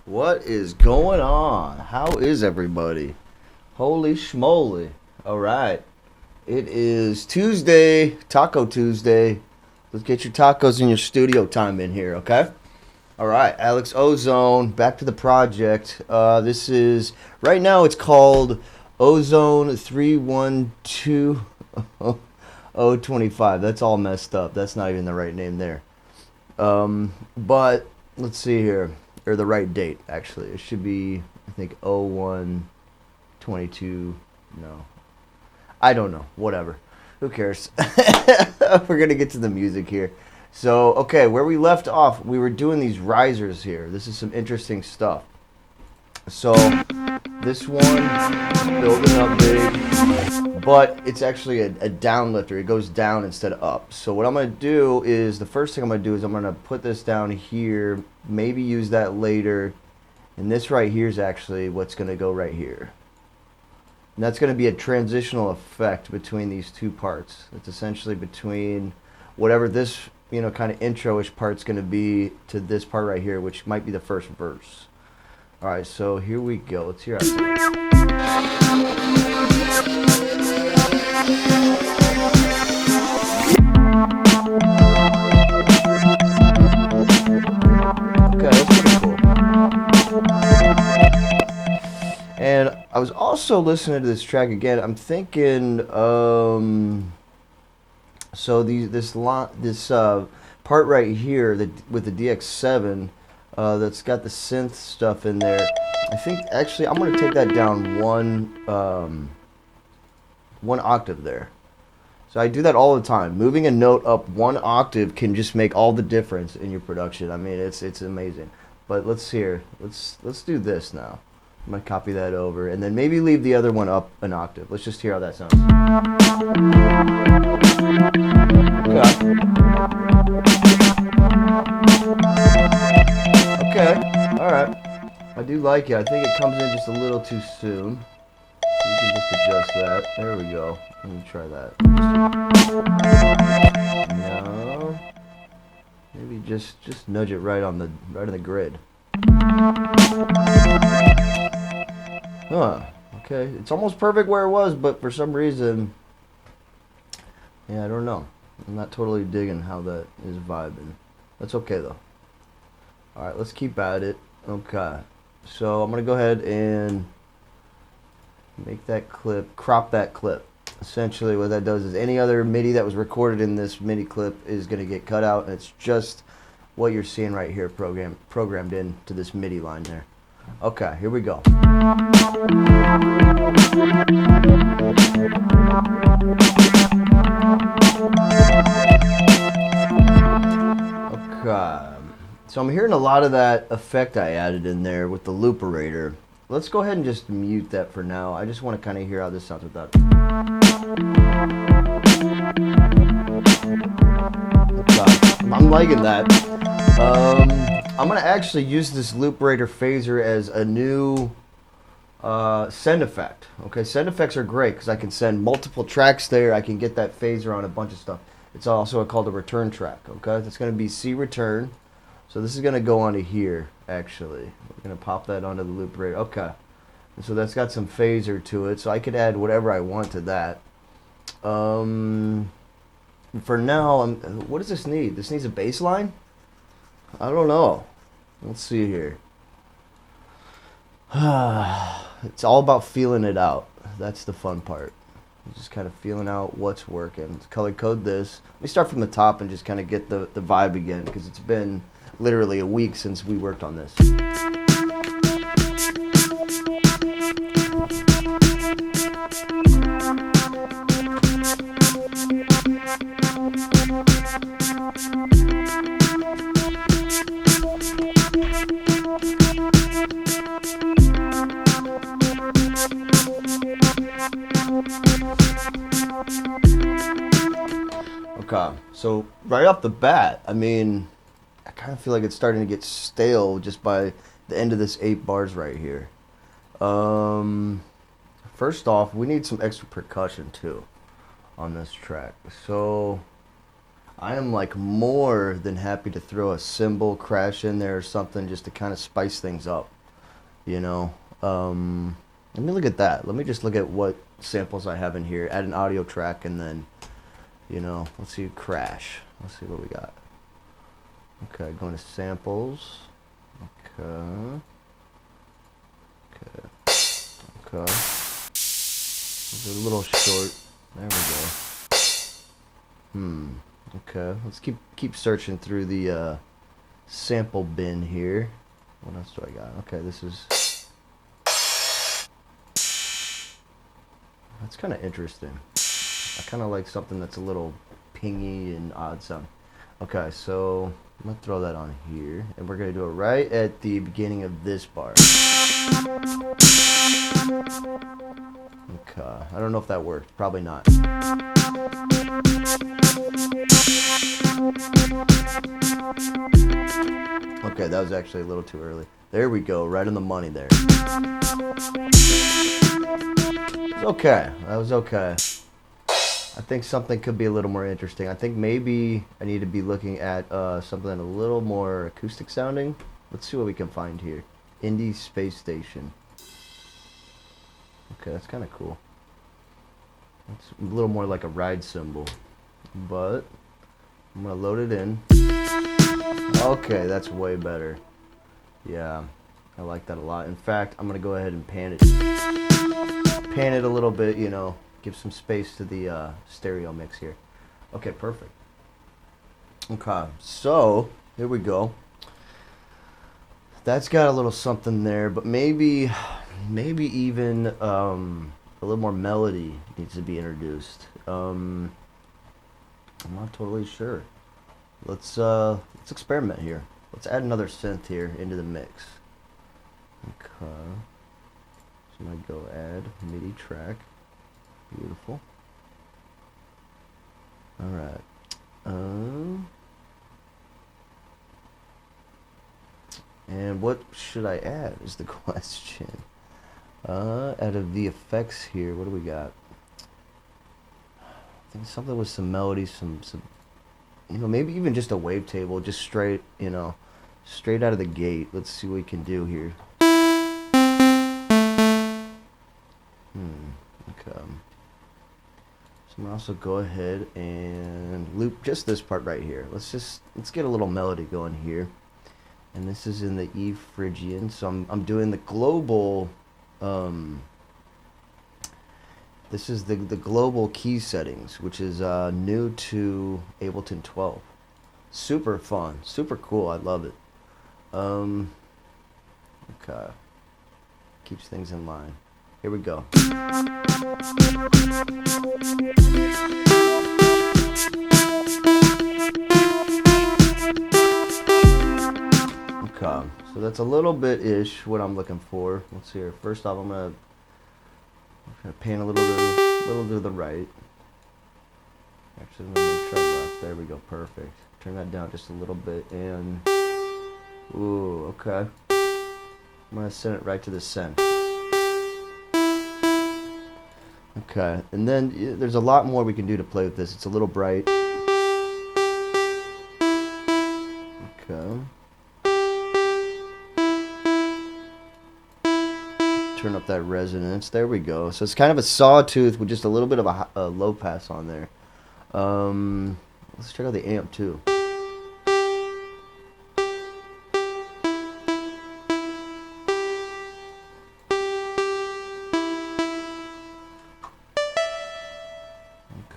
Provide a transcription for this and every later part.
What is going on? How is everybody? Holy schmoly. Alright. It is Tuesday, Taco Tuesday. Let's get your tacos and your studio time in here, okay? Alright, Alex Ozone, back to the project. This is, right now it's called Ozone 312-025. That's all messed up. That's not even the right name there. But, let's see here. Or the right date, actually. It should be, I think, 0122. No. I don't know. Whatever. Who cares? We're going to get to the music here. So, okay, where we left off, we were doing these risers here. This is some interesting stuff. So, this one, building up big, but it's actually a down lifter. It goes down instead of up. So what I'm going to do is, the first thing I'm going to do is I'm going to put this down here, maybe use that later, and this right here is actually what's going to go right here. And that's going to be a transitional effect between these two parts. It's essentially between whatever this, kind of intro-ish part's going to be to this part right here, which might be the first verse. Alright, so here we go. Let's hear it. Okay, that's pretty cool. And I was also listening to this track again. I'm thinking, so this part right here with the DX7, that's got the synth stuff in there. I think actually I'm gonna take that down one octave there. So I do that all the time. Moving a note up one octave can just make all the difference in your production. I mean, it's amazing. But let's do this now. I'm gonna copy that over and then maybe leave the other one up an octave. Let's just hear how that sounds. Okay, alright. I do like it. I think it comes in just a little too soon. You can just adjust that. There we go. Let me try that. No. Maybe just nudge it right on the grid. Huh. Okay. It's almost perfect where it was, but for some reason, yeah, I don't know. I'm not totally digging how that is vibing. That's okay though. Alright, let's keep at it. Okay. So I'm going to go ahead and make that clip, crop that clip. Essentially what that does is any other MIDI that was recorded in this MIDI clip is going to get cut out, and it's just what you're seeing right here programmed into this MIDI line there. Okay, here we go. Okay. So I'm hearing a lot of that effect I added in there with the looperator. Let's go ahead and just mute that for now. I just want to kind of hear how this sounds without. I'm liking that. I'm going to actually use this looperator phaser as a new send effect. Okay, send effects are great because I can send multiple tracks there. I can get that phaser on a bunch of stuff. It's also called a return track. Okay, that's going to be C return. So this is going to go onto here, actually. We're going to pop that onto the looperator. Okay. And so that's got some phaser to it. So I could add whatever I want to that. For now, what does this need? This needs a bass line? I don't know. Let's see here. It's all about feeling it out. That's the fun part. Just kind of feeling out what's working. Let's color code this. Let me start from the top and just kind of get the vibe again, because it's been literally a week since we worked on this. Okay, so right off the bat, I mean, I kind of feel like it's starting to get stale just by the end of this 8 bars right here. First off, we need some extra percussion too on this track. So I am like more than happy to throw a cymbal crash in there or something just to kind of spice things up, you know. Let me look at that. Let me just look at what samples I have in here, add an audio track, and then, you know, let's see, crash. Let's see what we got. Okay, going to samples. Okay. Okay. It's a little short. There we go. Okay. Let's keep searching through the sample bin here. What else do I got? Okay, this is. That's kind of interesting. I kind of like something that's a little pingy and odd sound. Okay, so I'm gonna throw that on here, and we're gonna do it right at the beginning of this bar. Okay, I don't know if that worked. Probably not. Okay, that was actually a little too early. There we go, right on the money there. Okay, that was okay. I think something could be a little more interesting. I think maybe I need to be looking at something a little more acoustic sounding. Let's see what we can find here. Indie Space Station. Okay, that's kind of cool. It's a little more like a ride cymbal. But I'm going to load it in. Okay, that's way better. Yeah, I like that a lot. In fact, I'm going to go ahead and pan it. Pan it a little bit, you know. Give some space to the stereo mix here. Okay, perfect. Okay, so here we go. That's got a little something there, but maybe even a little more melody needs to be introduced. I'm not totally sure. Let's experiment here. Let's add another synth here into the mix. Okay. So I'm gonna go add MIDI track. Beautiful. All right. And what should I add is the question. Out of the effects here, what do we got? I think something with some melody, some you know, maybe even just a wavetable, just straight, you know, straight out of the gate. Let's see what we can do here. Okay. So I'm gonna also go ahead and loop just this part right here. Let's get a little melody going here. And this is in the E Phrygian, so I'm doing the global. This is the global key settings, which is new to Ableton 12. Super fun, super cool. I love it. Okay, keeps things in line. Here we go. Okay, so that's a little bit-ish what I'm looking for. Let's see here. First off, I'm gonna pan a little to the right. Actually, let me try left. There we go. Perfect. Turn that down just a little bit, and ooh, okay. I'm gonna send it right to the center. Okay, and then there's a lot more we can do to play with this. It's a little bright. Okay. Turn up that resonance. There we go. So it's kind of a sawtooth with just a little bit of a low pass on there. Let's check out the amp too.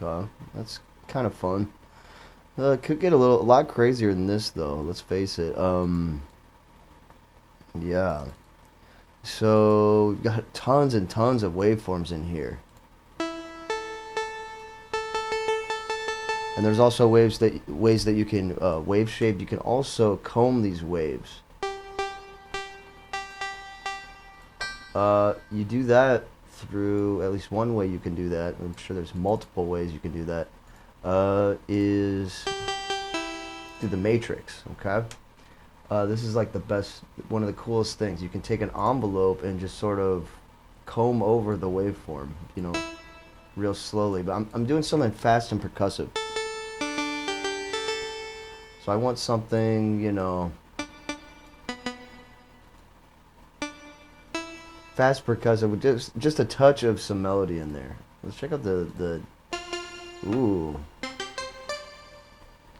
Okay, that's kind of fun. Could get a lot crazier than this though. Let's face it. Yeah. So we've got tons and tons of waveforms in here. And there's also ways that you can wave shape. You can also comb these waves. You do that through at least one way you can do that. I'm sure there's multiple ways you can do that. Is through the matrix. Okay. This is like the best, one of the coolest things. You can take an envelope and just sort of comb over the waveform, you know, real slowly. But I'm doing something fast and percussive. So I want something, you know, fast percussive with just a touch of some melody in there. Let's check out the ooh.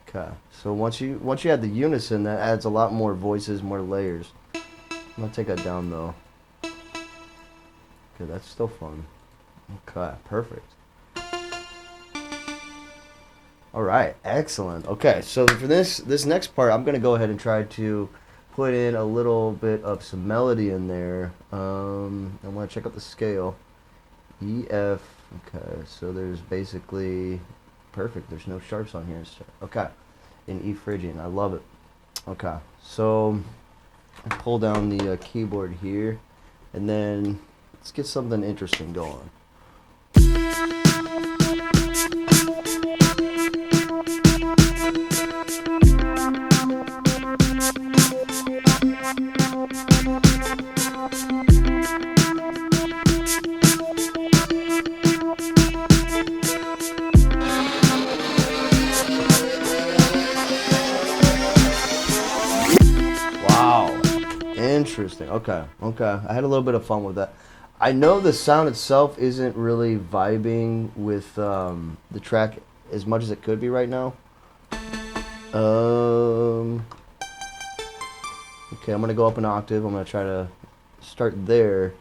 Okay. So once you add the unison, that adds a lot more voices, more layers. I'm gonna take that down though. Okay, that's still fun. Okay, perfect. All right, excellent. Okay, so for this next part, I'm gonna go ahead and try to put in a little bit of some melody in there. I want to check out the scale. E, F. Okay, so there's basically perfect. There's no sharps on here. Okay, in E Phrygian, I love it. Okay, so I pull down the keyboard here, and then let's get something interesting going. Interesting. Okay. Okay. I had a little bit of fun with that. I know the sound itself isn't really vibing with the track as much as it could be right now. Okay, I'm gonna go up an octave. I'm gonna try to start there,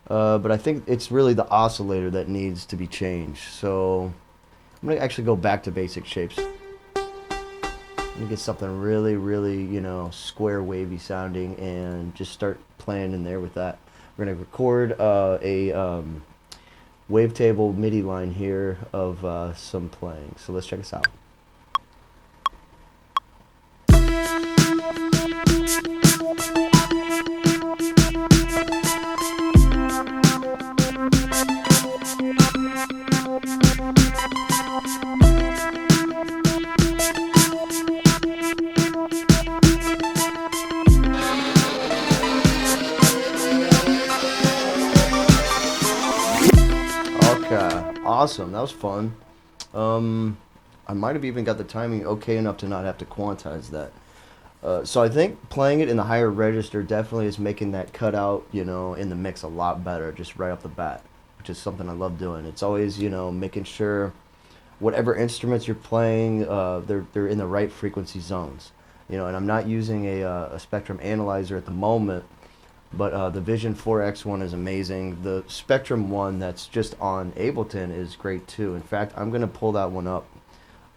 but I think it's really the oscillator that needs to be changed. So I'm gonna actually go back to basic shapes. Get something really, really, you know, square wavy sounding, and just start playing in there with that. We're going to record a wavetable MIDI line here of some playing. So let's check this out. Awesome, that was fun. I might have even got the timing okay enough to not have to quantize that. So I think playing it in the higher register definitely is making that cutout, you know, in the mix a lot better, just right off the bat, which is something I love doing. It's always, you know, making sure whatever instruments you're playing, they're in the right frequency zones, you know. And I'm not using a spectrum analyzer at the moment. But the Vision 4X one is amazing. The Spectrum one that's just on Ableton is great too. In fact, I'm going to pull that one up.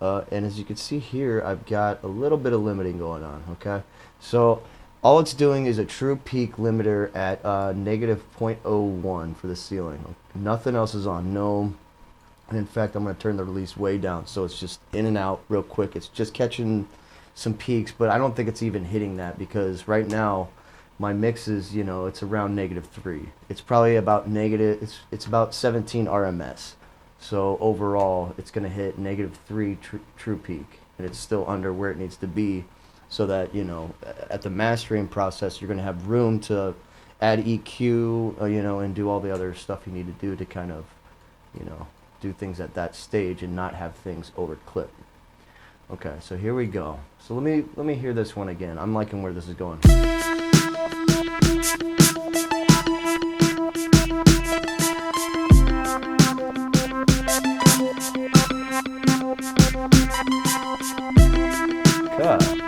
And as you can see here, I've got a little bit of limiting going on, okay? So all it's doing is a true peak limiter at negative 0.01 for the ceiling. Nothing else is on, no. And in fact, I'm going to turn the release way down, so it's just in and out real quick. It's just catching some peaks, but I don't think it's even hitting that, because right now, my mix is, you know, it's around -3. It's probably about it's about 17 RMS. So overall, it's going to hit -3 true peak, and it's still under where it needs to be, so that, you know, at the mastering process, you're going to have room to add EQ, you know, and do all the other stuff you need to do to kind of, you know, do things at that stage and not have things overclip. Okay, so here we go. So let me hear this one again. I'm liking where this is going.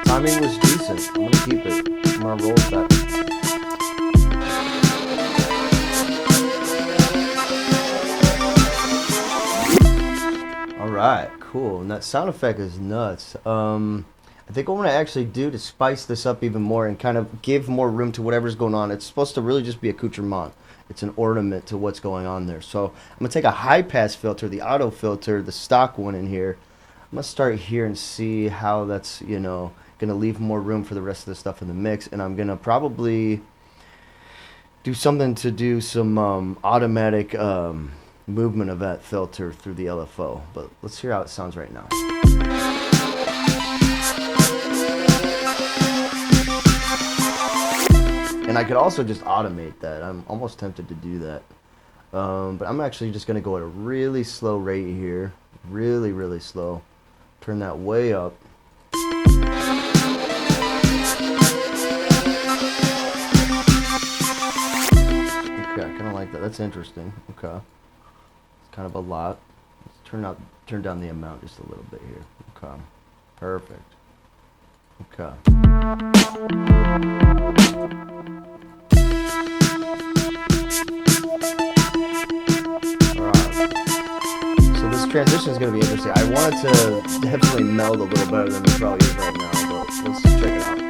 Timing was decent. I'm gonna keep it. I'm gonna roll with that. All right, cool. And that sound effect is nuts. I think what I'm gonna actually do to spice this up even more and kind of give more room to whatever's going on. It's supposed to really just be accoutrement. It's an ornament to what's going on there. So I'm gonna take a high pass filter, the auto filter, the stock one in here. I'm gonna start here and see how that's, you know, gonna leave more room for the rest of the stuff in the mix, and I'm gonna probably do something to do some automatic movement of that filter through the LFO. But let's hear how it sounds right now. And I could also just automate that. I'm almost tempted to do that, but I'm actually just gonna go at a really slow rate here, really slow. Turn that way up. that's interesting. Okay. It's kind of a lot. Let's turn down the amount just a little bit here. Okay. Perfect. Okay. So this transition is going to be interesting. I want it to definitely meld a little better than it probably is right now, but let's check it out.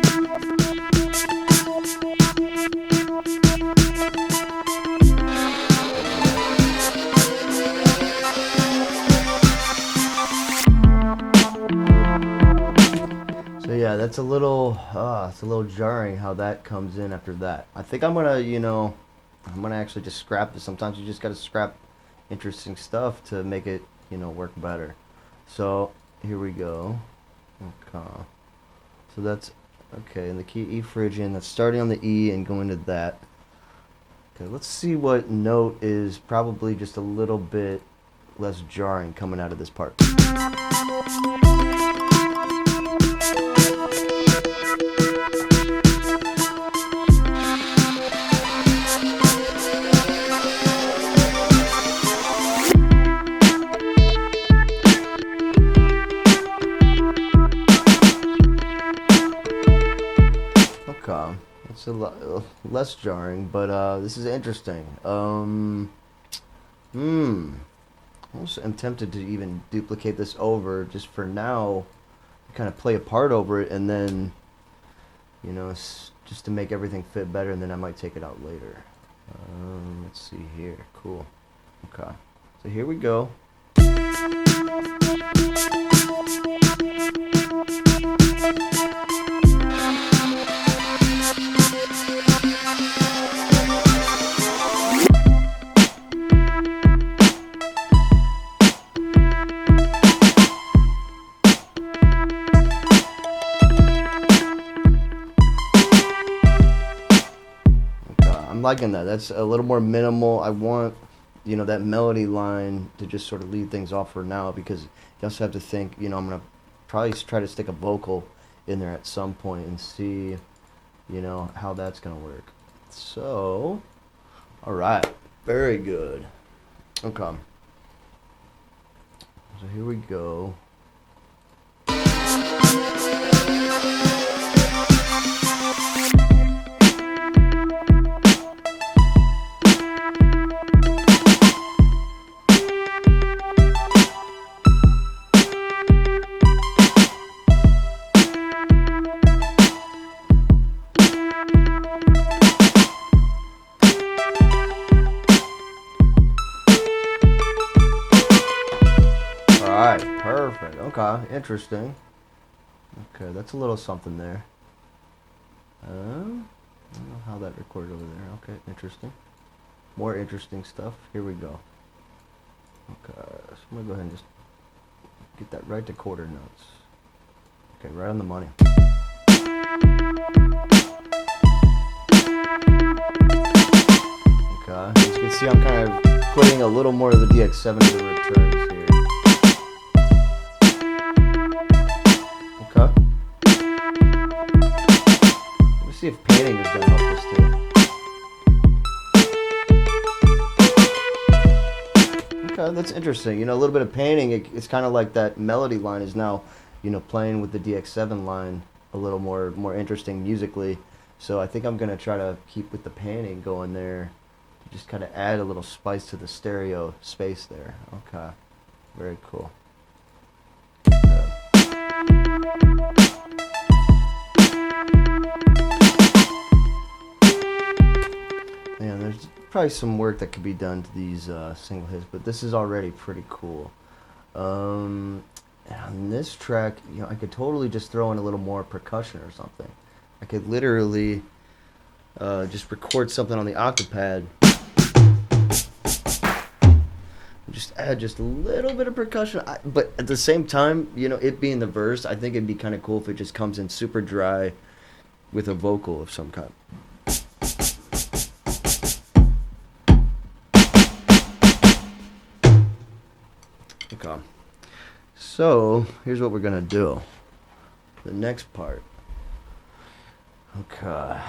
So yeah, that's it's a little jarring how that comes in after that. I think I'm gonna, I'm gonna actually just scrap this. Sometimes you just gotta scrap interesting stuff to make it, work better. So here we go. Okay. So that's okay. In the key E Phrygian, that's starting on the E and going to that. Okay, let's see what note is probably just a little bit less jarring coming out of this part. It's a lot less jarring, but this is interesting. Also, I'm tempted to even duplicate this over just for now, kind of play a part over it, and then, just to make everything fit better, and then I might take it out later. Let's see here. Cool. Okay. So here we go. I'm liking that. That's a little more minimal. I want, that melody line to just sort of lead things off for now, because you also have to think, I'm going to probably try to stick a vocal in there at some point and see, how that's going to work. So, all right. Very good. Okay. So here we go. Perfect. Okay, interesting. Okay, that's a little something there. I don't know how that recorded over there. Okay, interesting. More interesting stuff. Here we go. Okay, so I'm gonna go ahead and just get that right to quarter notes. Okay, right on the money. Okay, as you can see, I'm kind of putting a little more of the DX7 to the returns here. See if painting is going to help this too. Okay, that's interesting. A little bit of painting, it's kind of like that melody line is now, playing with the DX7 line a little more interesting musically. So I think I'm going to try to keep with the painting going there, just kind of add a little spice to the stereo space there. Okay, very cool. Yeah, there's probably some work that could be done to these single hits, but this is already pretty cool. And on this track, I could totally just throw in a little more percussion or something. I could literally just record something on the Octapad, just add just a little bit of percussion. But at the same time, it being the verse, I think it'd be kind of cool if it just comes in super dry with a vocal of some kind. Okay, so here's what we're gonna do. The next part. Okay.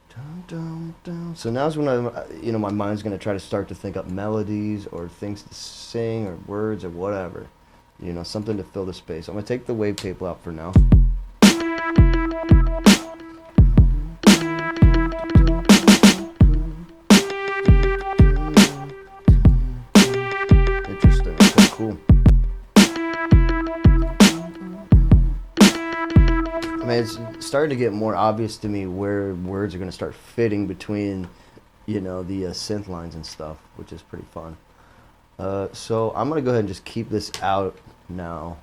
Dun, So now's when my mind's gonna try to start to think up melodies or things to sing or words or whatever, something to fill the space. I'm gonna take the wavetable out for now. Interesting. Okay, cool. I mean, it's starting to get more obvious to me where words are going to start fitting between, the synth lines and stuff, which is pretty fun. So I'm going to go ahead and just keep this out now.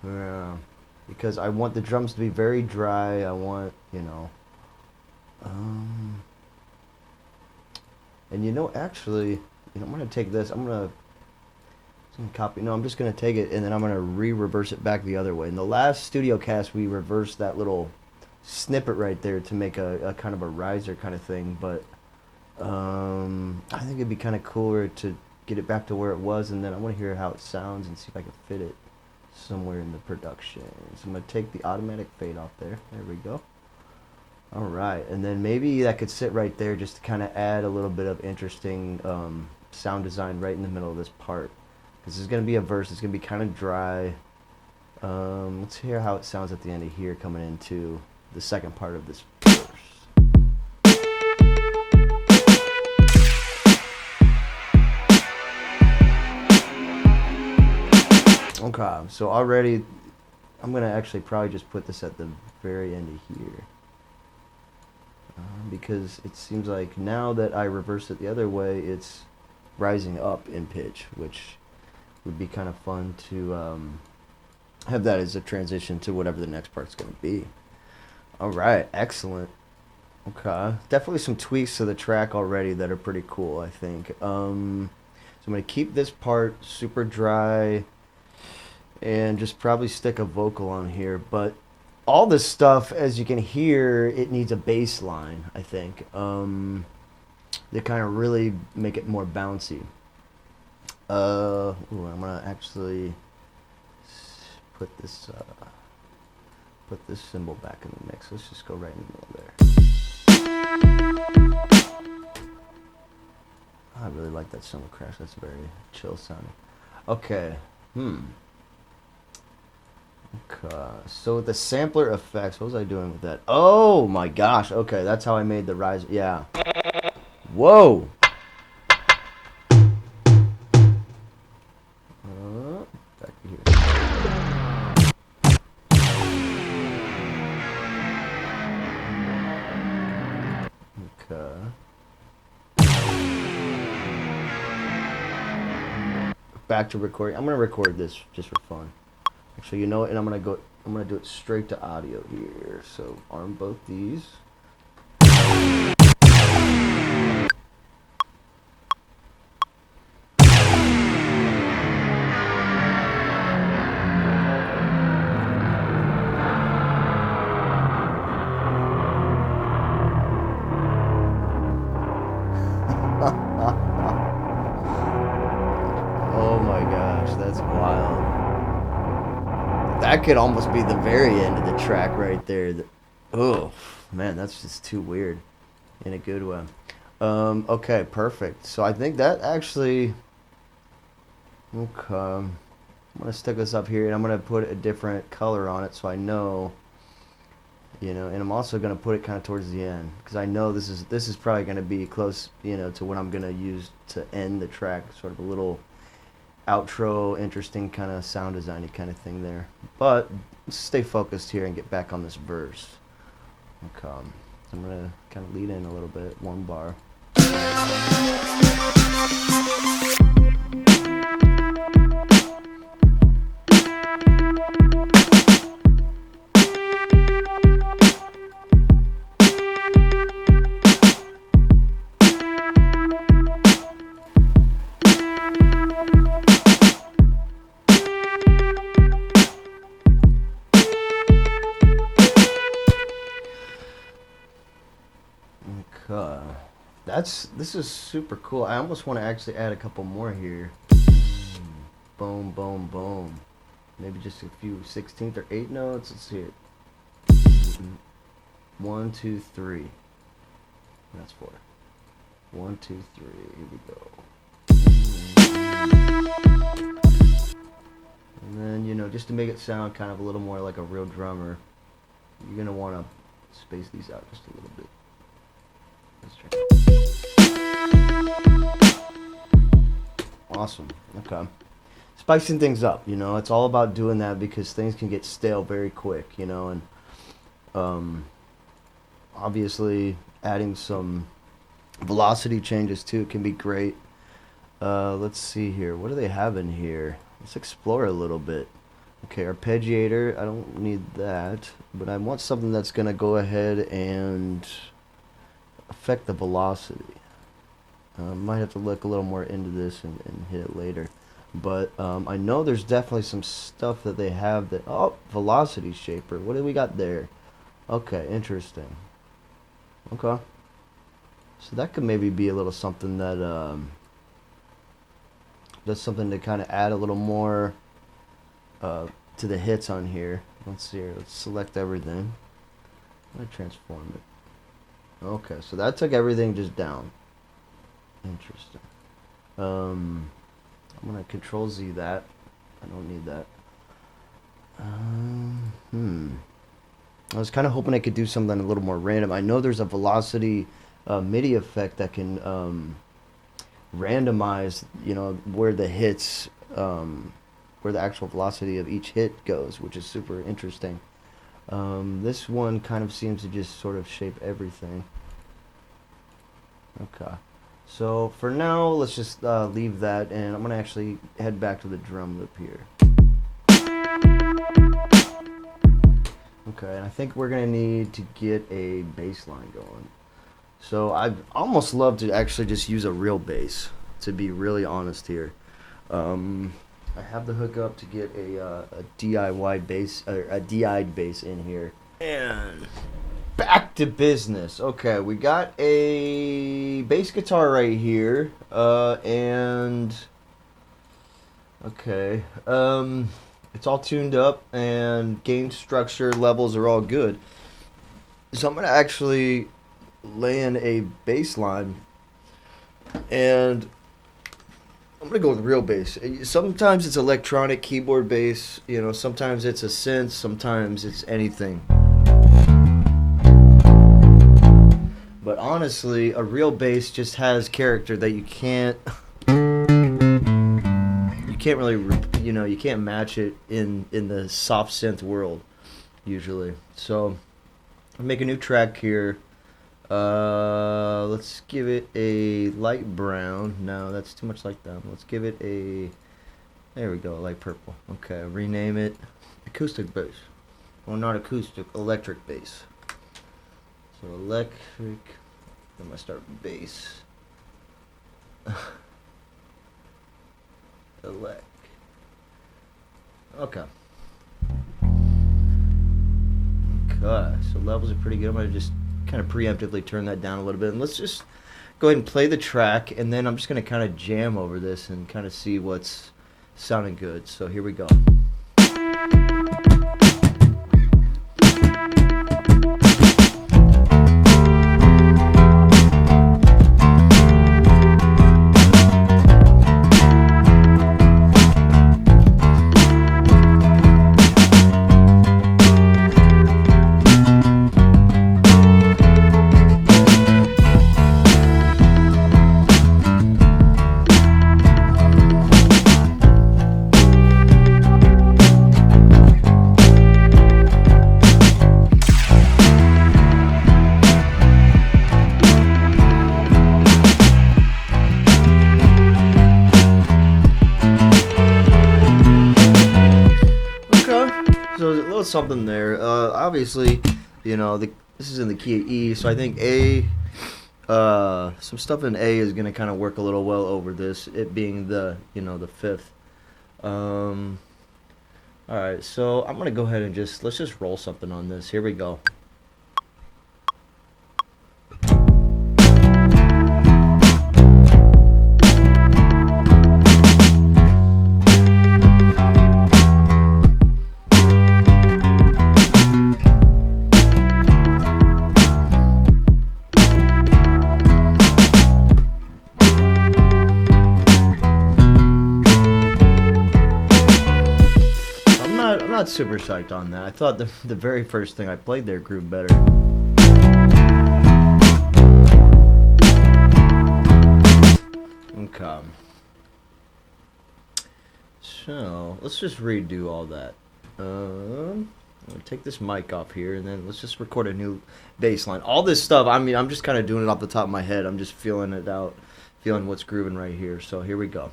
Yeah, because I want the drums to be very dry. I want, and actually, I'm going to take this. I'm going to copy. No, I'm just going to take it, and then I'm going to reverse it back the other way. In the last Studiocast, we reversed that little snippet right there to make a kind of a riser kind of thing, but I think it'd be kind of cooler to get it back to where it was, and then I want to hear how it sounds and see if I can fit it somewhere in the production. So I'm going to take the automatic fade off there. There we go. All right, and then maybe that could sit right there just to kind of add a little bit of interesting sound design right in the middle of this part. This is going to be a verse. It's going to be kind of dry. Let's hear how it sounds at the end of here coming into the second part of this verse. Okay, so already I'm going to actually probably just put this at the very end of here. Because it seems like now that I reversed it the other way, it's rising up in pitch, which would be kind of fun to have that as a transition to whatever the next part's going to be. All right, excellent. Okay, definitely some tweaks to the track already that are pretty cool, I think. So I'm going to keep this part super dry and just probably stick a vocal on here. But all this stuff, as you can hear, it needs a bass line, I think, to kind of really make it more bouncy. I'm gonna actually put this cymbal back in the mix. Let's just go right in the middle there. I really like that cymbal crash. That's very chill sounding. Okay. Okay. So with the sampler effects, what was I doing with that? Oh my gosh. Okay, that's how I made the rise. Yeah. Whoa. Back to here. Okay. Back to recording. I'm gonna record this just for fun. Actually, you know what? And I'm gonna do it straight to audio here. So arm both these. Oh my gosh, that's wild. That could almost be the very end of the track right there. Oh, man, that's just too weird in a good way. Okay, perfect. So I think that actually... Okay. I'm going to stick this up here, and I'm going to put a different color on it so I know... and I'm also going to put it kind of towards the end, because I know this is probably going to be close, to what I'm going to use to end the track, sort of a little outro, interesting kind of sound designy kind of thing there. But let's stay focused here and get back on this verse. Okay, I'm going to kind of lead in a little bit, one bar. This is super cool. I almost want to actually add a couple more here. Boom, boom, boom. Maybe just a few 16th or 8th notes. Let's see it. 1, 2, 3. That's 4. 1, 2, 3. Here we go. And then, you know, just to make it sound kind of a little more like a real drummer, you're going to want to space these out just a little bit. Let's try. Awesome. Okay. Spicing things up, you know, it's all about doing that because things can get stale very quick, you know, and obviously adding some velocity changes too can be great. Let's see here. What do they have in here? Let's explore a little bit. Okay, arpeggiator. I don't need that, but I want something that's going to go ahead and affect the velocity. Might have to look a little more into this and hit it later. But I know there's definitely some stuff that they have that... Oh, velocity shaper. What do we got there? Okay, interesting. Okay. So that could maybe be a little something that... that's something to kind of add a little more to the hits on here. Let's see here. Let's select everything. I'm going to transform it. Okay, so that took everything just down. Interesting. I'm going to Control Z that. I don't need that. I was kind of hoping I could do something a little more random. I know there's a velocity MIDI effect that can randomize, you know, where the hits, where the actual velocity of each hit goes, which is super interesting. This one kind of seems to just sort of shape everything. Okay. So for now, let's just leave that, and I'm going to actually head back to the drum loop here. Okay, and I think we're going to need to get a bass line going. So I'd almost love to actually just use a real bass, to be really honest here. I have the hookup to get a DIY bass, or a DI'd bass in here. And back to business. Okay, we got a bass guitar right here, and okay, it's all tuned up and gain structure levels are all good. So I'm gonna actually lay in a bass line, and I'm gonna go with real bass. Sometimes it's electronic keyboard bass, you know, sometimes it's a synth, sometimes it's anything. But honestly, a real bass just has character that you can't really, you know, you can't match it in the soft synth world usually. So I'll make a new track here. Let's give it a light brown. No, that's too much like that. Let's give it a, there we go, light purple. Okay, rename it acoustic bass. Well, not acoustic, electric bass. So electric, then I'm gonna start with bass. Elect. Okay. Okay, so levels are pretty good. I'm gonna just kind of preemptively turn that down a little bit, and let's just go ahead and play the track, and then I'm just gonna kind of jam over this and kind of see what's sounding good. So here we go. Something there. Obviously, you know, this is in the key of E, so I think A, some stuff in A is going to kind of work a little well over this, it being the, you know, the fifth. Alright, so I'm going to go ahead and let's just roll something on this. Here we go. not super psyched on that. I thought the very first thing I played there grooved better. Okay. So let's just redo all that. I'll take this mic off here, and then let's just record a new bass line. All this stuff, I mean, I'm just kind of doing it off the top of my head. I'm just feeling it out, feeling what's grooving right here. So here we go.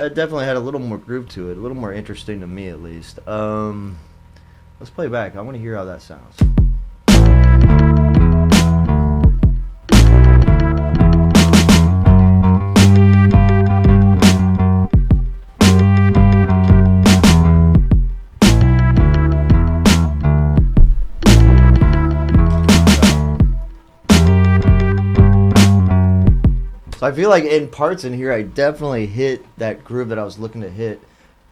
It definitely had a little more groove to it, a little more interesting to me at least. Let's play back. I want to hear how that sounds. So I feel like in parts in here, I definitely hit that groove that I was looking to hit.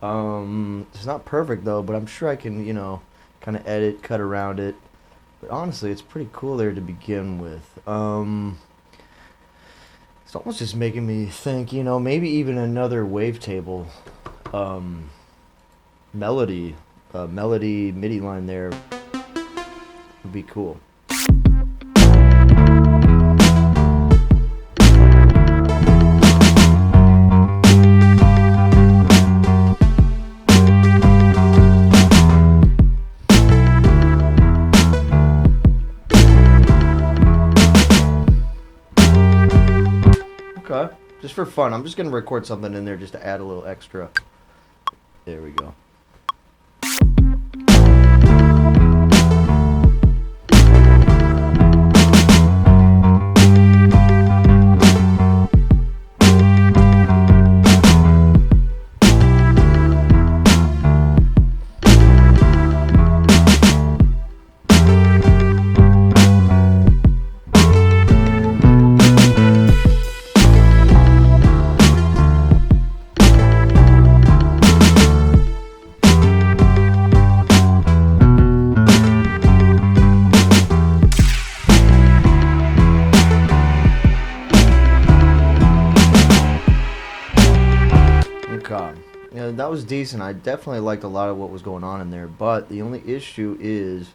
It's not perfect though, but I'm sure I can, you know, kind of edit, cut around it. But honestly, it's pretty cool there to begin with. It's almost just making me think, you know, maybe even another wavetable melody MIDI line there would be cool. Okay, just for fun, I'm just going to record something in there just to add a little extra. There we go. Yeah, that was decent. I definitely liked a lot of what was going on in there, but the only issue is,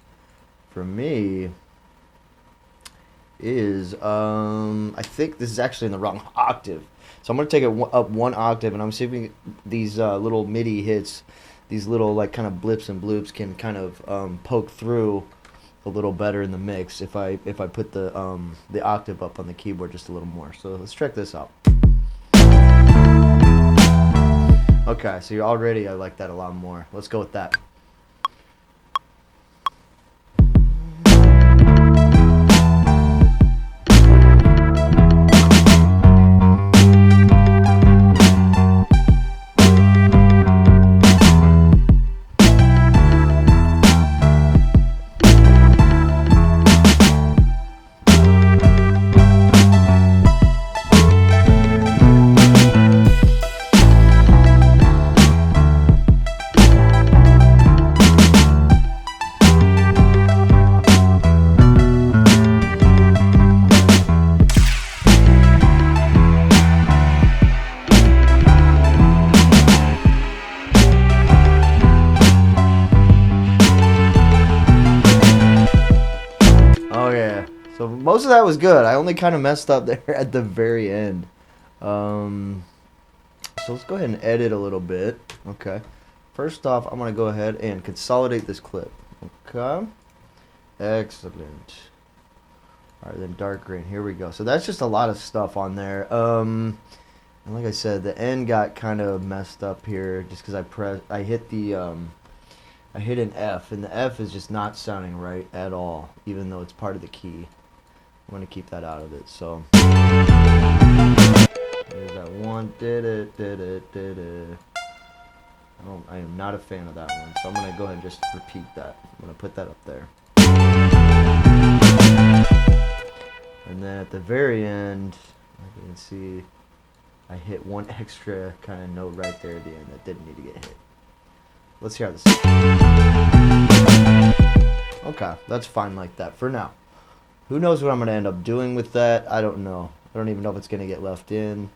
for me, is I think this is actually in the wrong octave. So I'm going to take it up one octave, and I'm seeing these little MIDI hits, these little like kind of blips and bloops can kind of poke through a little better in the mix if I put the octave up on the keyboard just a little more. So let's check this out. Okay, so you're already, I like that a lot more. Let's go with that. So most of that was good. I only kind of messed up there at the very end. So let's go ahead and edit a little bit. Okay. First off, I'm going to go ahead and consolidate this clip. Okay. Excellent. Alright, then dark green. Here we go. So that's just a lot of stuff on there. And like I said, the end got kind of messed up here just because I hit I hit an F, and the F is just not sounding right at all, even though it's part of the key. I'm going to keep that out of it. So there's that one. I am not a fan of that one, so I'm going to go ahead and just repeat that. I'm going to put that up there. And then at the very end, like you can see, I hit one extra kind of note right there at the end that didn't need to get hit. Let's hear how this is. Okay, that's fine like that for now. Who knows what I'm going to end up doing with that? I don't know. I don't even know if it's going to get left in.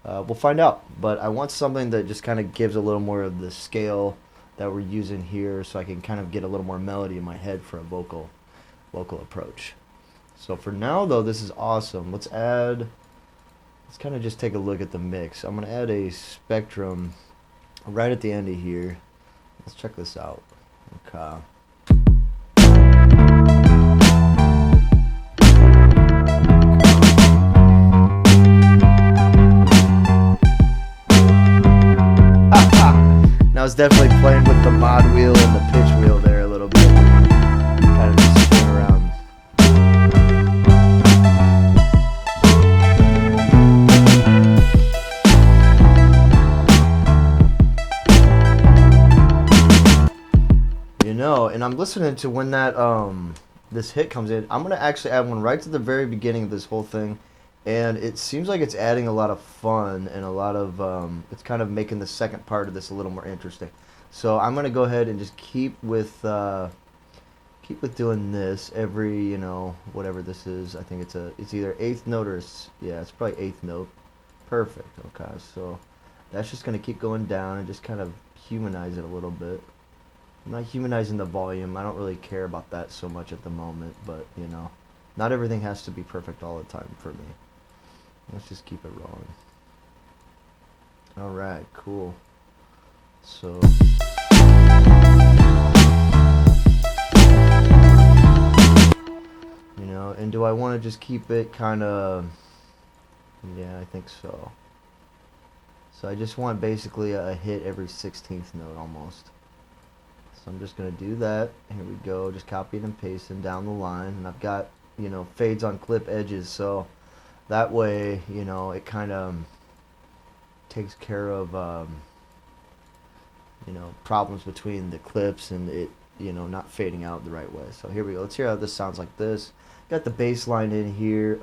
We'll find out. But I want something that just kind of gives a little more of the scale that we're using here, so I can kind of get a little more melody in my head for a vocal approach. So for now, though, this is awesome. Let's kind of just take a look at the mix. I'm going to add a spectrum right at the end of here. Let's check this out. Okay. Now it's definitely playing with the mod wheel and the pitch wheel there a little bit. Kind of just spin around. You know, and I'm listening to when that this hit comes in. I'm gonna actually add one right to the very beginning of this whole thing. And it seems like it's adding a lot of fun and a lot of, it's kind of making the second part of this a little more interesting. So I'm going to go ahead and just keep with doing this every, you know, whatever this is. I think it's either eighth note or, yeah, it's probably eighth note. Perfect. Okay, so that's just going to keep going down and just kind of humanize it a little bit. I'm not humanizing the volume. I don't really care about that so much at the moment, but, you know, not everything has to be perfect all the time for me. Let's just keep it rolling. Alright, cool. So you know, and do I want to just keep it kind of, yeah, I think so. So I just want basically a hit every 16th note almost. So I'm just going to do that. Here we go, just copying and pasting down the line. And I've got, you know, fades on clip edges, so that way, you know, it kind of takes care of, you know, problems between the clips and it, you know, not fading out the right way. So here we go. Let's hear how this sounds like this. Got the bass line in here.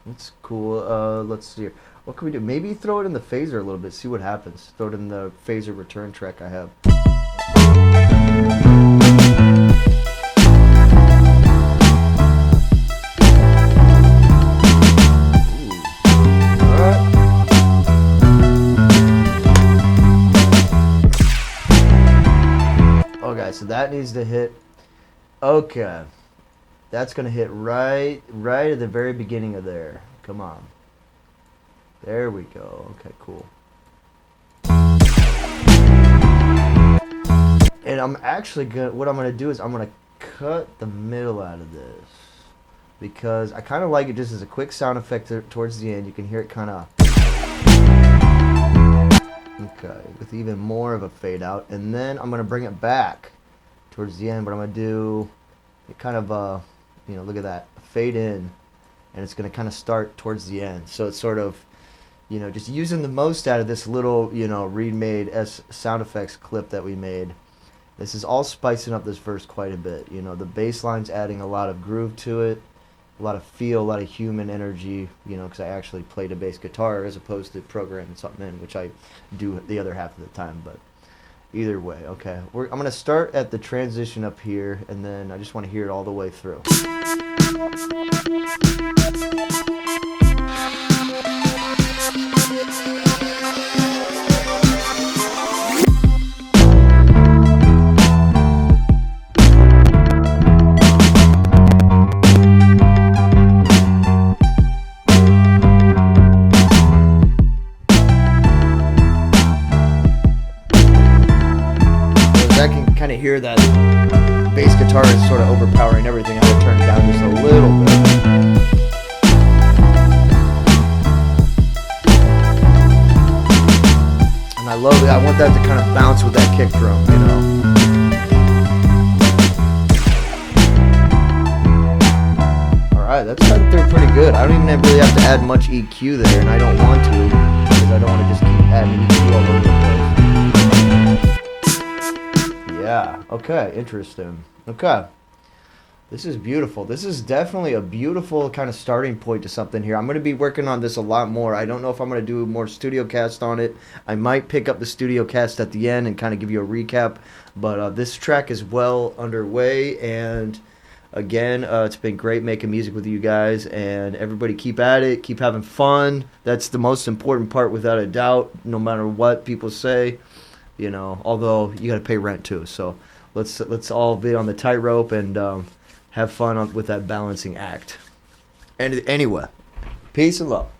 That's cool. Let's see here. What can we do? Maybe throw it in the phaser a little bit, see what happens. Throw it in the phaser return track I have. Okay, so that needs to hit. Okay, that's gonna hit right at the very beginning of there. Come on. There we go. Okay, cool. And I'm actually what I'm gonna do is I'm gonna cut the middle out of this because I kind of like it just as a quick sound effect towards the end. You can hear it kind of. Okay, with even more of a fade out, and then I'm gonna bring it back towards the end, but I'm gonna do it kind of you know, look at that, fade in, and it's gonna kind of start towards the end. So it's sort of, you know, just using the most out of this little, you know, Reed-made sound effects clip that we made. This is all spicing up this verse quite a bit. You know, the bass line's adding a lot of groove to it, a lot of feel, a lot of human energy, you know, because I actually played a bass guitar as opposed to programming something in, which I do the other half of the time. But either way, okay. I'm going to start at the transition up here, and then I just want to hear it all the way through. I can kind of hear that bass guitar is sort of overpowering everything. I'm going to turn it down just a little bit. And I love it. I want that to kind of bounce with that kick drum, you know. Alright, that's cutting through pretty good. I don't even really have to add much EQ there, and I don't want to, because I don't want to just keep adding EQ all over the place. Yeah, okay, interesting. Okay. This is beautiful. This is definitely a beautiful kind of starting point to something here. I'm going to be working on this a lot more. I don't know if I'm going to do more Studiocast on it. I might pick up the Studiocast at the end and kind of give you a recap. But this track is well underway. And again, it's been great making music with you guys. And everybody keep at it. Keep having fun. That's the most important part without a doubt, no matter what people say. You know, although you got to pay rent too. So let's all be on the tightrope and have fun with that balancing act. And anyway, peace and love.